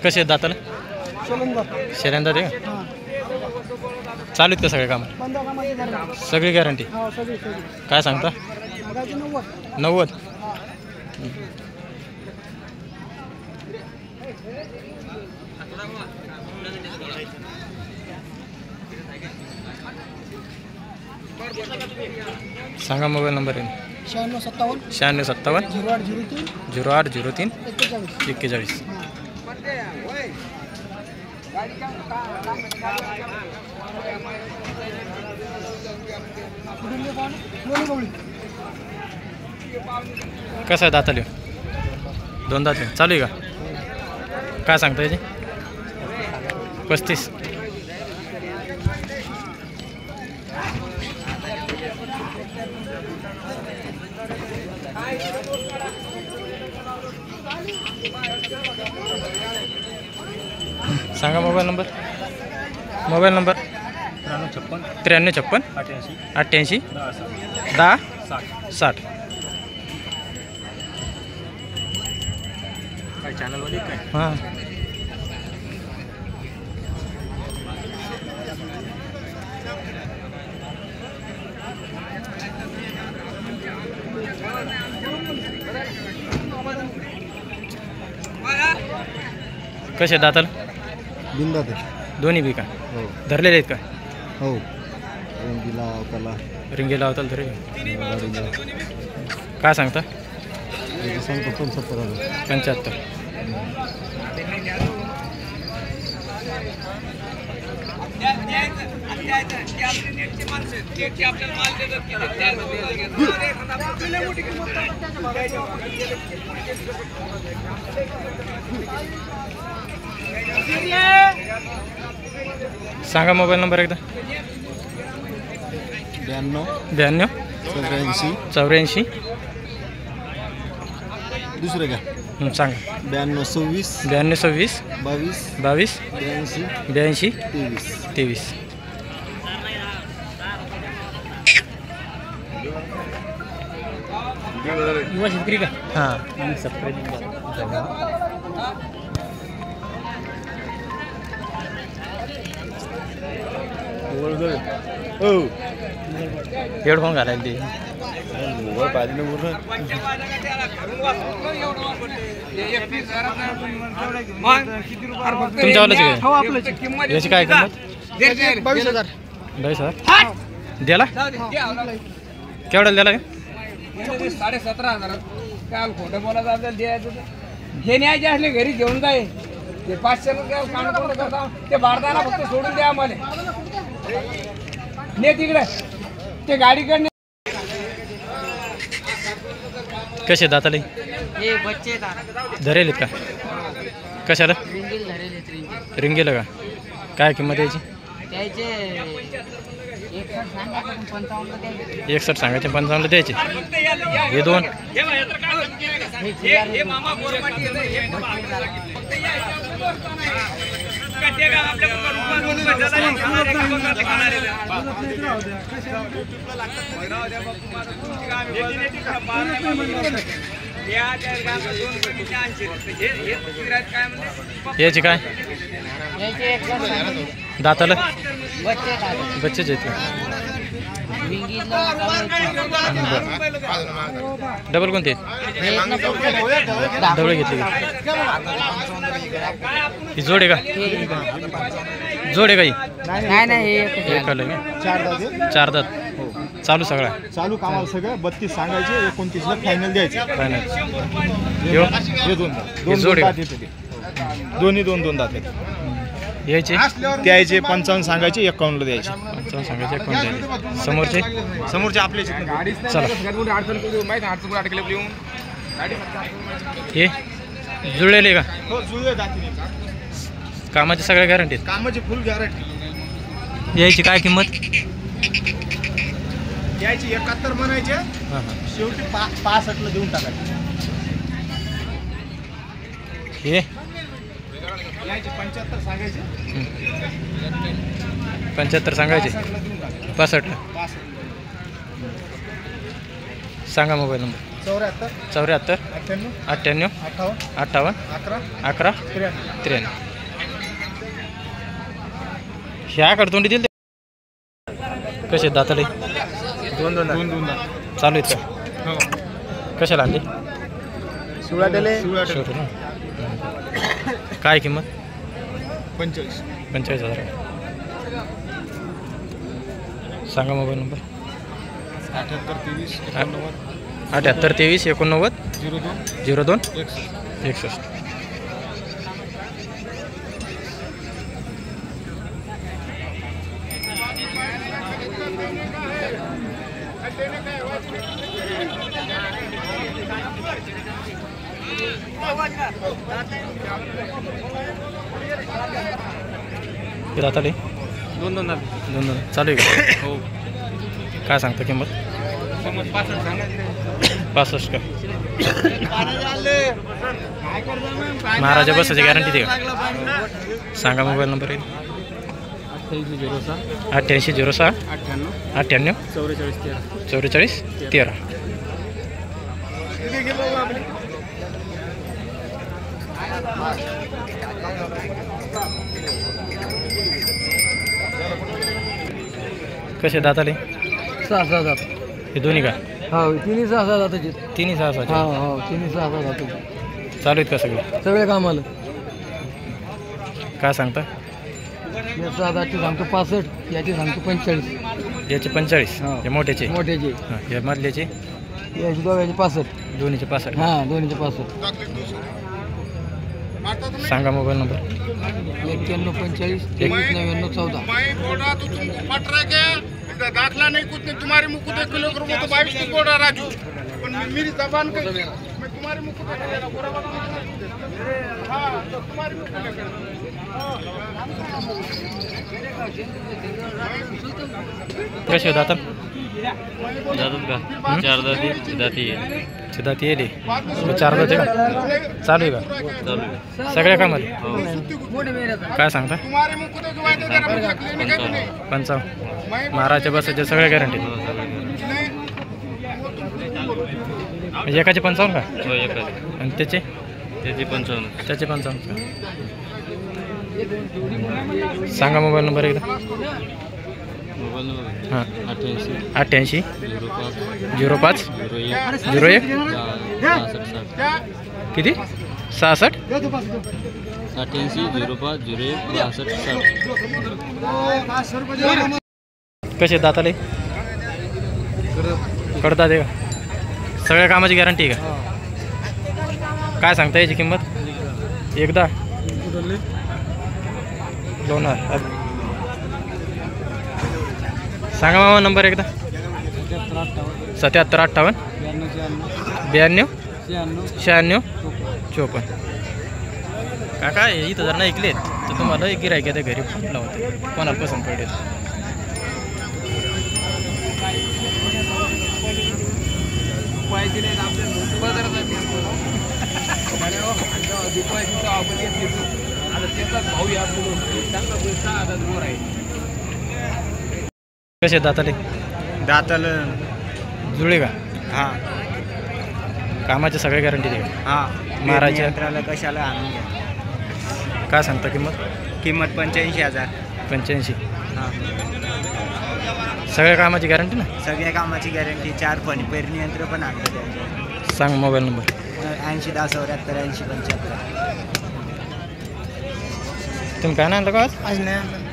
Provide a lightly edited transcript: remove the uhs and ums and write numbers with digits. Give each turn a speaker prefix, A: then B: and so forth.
A: कसे आहेत दाताला? शेऱ्यांदा ते चालू आहेत का सगळे काम? सगळी गॅरंटी. काय सांगता? 90. सांगा मोबाईल नंबर आहे. 9657 0803 41. कसं आहे दाताले? 2 दात चालू आहे का? काय सांगता याची? 35. सांगा मोबाईल नंबर. 9356 88 10 60. काय चॅनलवाली काय? हां. कसे दाताल?
B: बिंदात
A: दोन्ही बी का?
B: हो.
A: धरलेले आहेत का?
B: हो.
A: रिंगी लावताल तरी. काय सांगता?
B: सांगतो 75,000.
A: 75. सांगा मोबाईल नंबर एकदा. 92 84.
B: दुसरे का?
A: सांगा.
B: 92
A: 26 22 82 23. युवा शेतकरी का? हां.
B: हो.
A: हेडफोन घालायला ते. तुमच्यावालाच आहे? याची काय किंमत?
B: 22,000.
A: 22,000 द्याला? केवढ्याला द्याला?
C: 17,500. काल खोटं बोलायचं आपल्याला द्यायचं. हे न्यायचे असले घरी घेऊन जाय. ते 500 करता ते भारताला फक्त सोडून द्या आम्हाला. ने तिकडे ते गाडीकडे.
A: कसे दाताले? धरेल का? कशाला? रिंगीला का? काय किंमत यायची? 61 सांगायचे, 55 द्यायचे. हे 2 याची काय? दाताला? बच्चेच येते. डबल कोणते? डबल घेतली. ही जोड आहे का? जोड आहे का? एक आलं का? 4 दात. चालू सगळा
B: चालू कामाला सगळं 32 सांगायचे, 29ला फायनल द्यायचे.
A: जोड आहे.
B: दोन्ही 2 दात आहेत.
A: यायचे
B: द्यायचे 55 सांगायचे, 51ला द्यायचे.
A: 55 सांगायचे, 51 द्यायचे. समोरचे आपले. चला हे जुळलेले का?
B: हो, जुळले दाती.
A: कामाची सगळ्या गॅरंटी?
B: कामाची फुल गॅरंटी.
A: यायची काय किंमत?
B: द्यायची 71 म्हणायचे, शेवटी 65ला देऊन टाकायचे.
A: हे
B: यायचे 75 सांगायचे,
A: 75 सांगायचे, 65ला. सांगा मोबाईल नंबर.
B: 74
A: 74
B: 98
A: 98
B: 58
A: 58
B: 11
A: 11
B: 93.
A: 93. ह्या कडतोंडी दिल कसे दाताले
B: 2
A: चालू आहेत का कशाला आणली
B: शिवळा दिले
A: शेवटी ना काय किंमत
B: 45.
A: 45,000. सांगा मोबाईल नंबर 78 23 89 02 61. दाताले
B: 2
A: चालू आहे का
B: हो
A: काय सांगता किंमत 65 का महाराजा बसाची गॅरंटी दे का सांगा मोबाईल नंबर 88 06 98 44 13. कसे दाताले
C: 6 जात
A: हे दोन्ही का
C: हो तिन्ही 6 जाताचे
A: तिन्ही 6
C: हो तिन्ही 6 जाताचे
A: चालू आहेत का सगळे
C: सगळे कामाला
A: काय सांगता
C: याची सांगतो 65 याची सांगतो 45
A: याचे 45
C: हो.
A: हे मोठ्याचे
C: मोठ्याचे
A: हां हे मधल्याचे
C: याची दोघांची 65
A: दोन्हीचे 65.
C: हां दोन्हीचे 65
A: सांगा मोबाईल नंबर
C: 91 45 23 99 14.
B: मैं बोल रहा तो तुम फट रहे क्या दाखला नहीं कुछ नहीं तुम्हारे मुंह को देख किलो करो तो 22 को बोल रहा राजू मेरी जबान के मैं तुम्हारे मुंह को देख लेना पूरा हाँ तो तुम्हारे मुंह को लेकर
A: कसे दातात
D: जातात का 4 दाती
A: दाती येले 4 दाते का चालू आहे का
D: चालू
A: सगळ्या कामाला काय सांगता
B: तुम्हारे मुंह को देख वायदे जरा मुझे लेने का कि नहीं
A: 55 महाराजच्या बसाच्या सगळ्या गॅरंटी म्हणजे एकाचे 55 का
D: हो एका
A: आणि त्याचे
D: त्याची 55
A: त्याचे 55 का सांगा मोबाईल नंबर एकदा
D: मोबाईल नंबर
A: हां
D: 88
A: 05
D: 05
A: 01
D: 61
A: किती 66
D: 88 05 01 62
A: कसे दाताले कडतात आहे का सगळ्या कामाची गॅरंटी आहे का काय सांगता याची किंमत एकदा लोणार सांगा मामा नंबर एकदा 77 58 92 96 54. काका इथं जर नाही ऐकले तर तुम्हाला एक गिरायक आहे घरी फोन लावते कोणाला पसंत पडेल कसे दाताले जुळे का
B: हाँ
A: कामाची सगळ्या गॅरंटी दे
B: हाँ
A: महाराज
B: कशाला आणून घ्या
A: काय सांगता किंमत
B: किंमत 85,000
A: 85
B: हां
A: सगळ्या कामाची गॅरंटी ना
B: सगळ्या कामाची गॅरंटी 4 पण पेरणी यंत्र पण आणलं त्याच्यावर
A: सांग मोबाईल नंबर
B: 80 10 74 80 75.
A: तुम्ही काय नाही आणलं का आज
B: आज नाही आणलं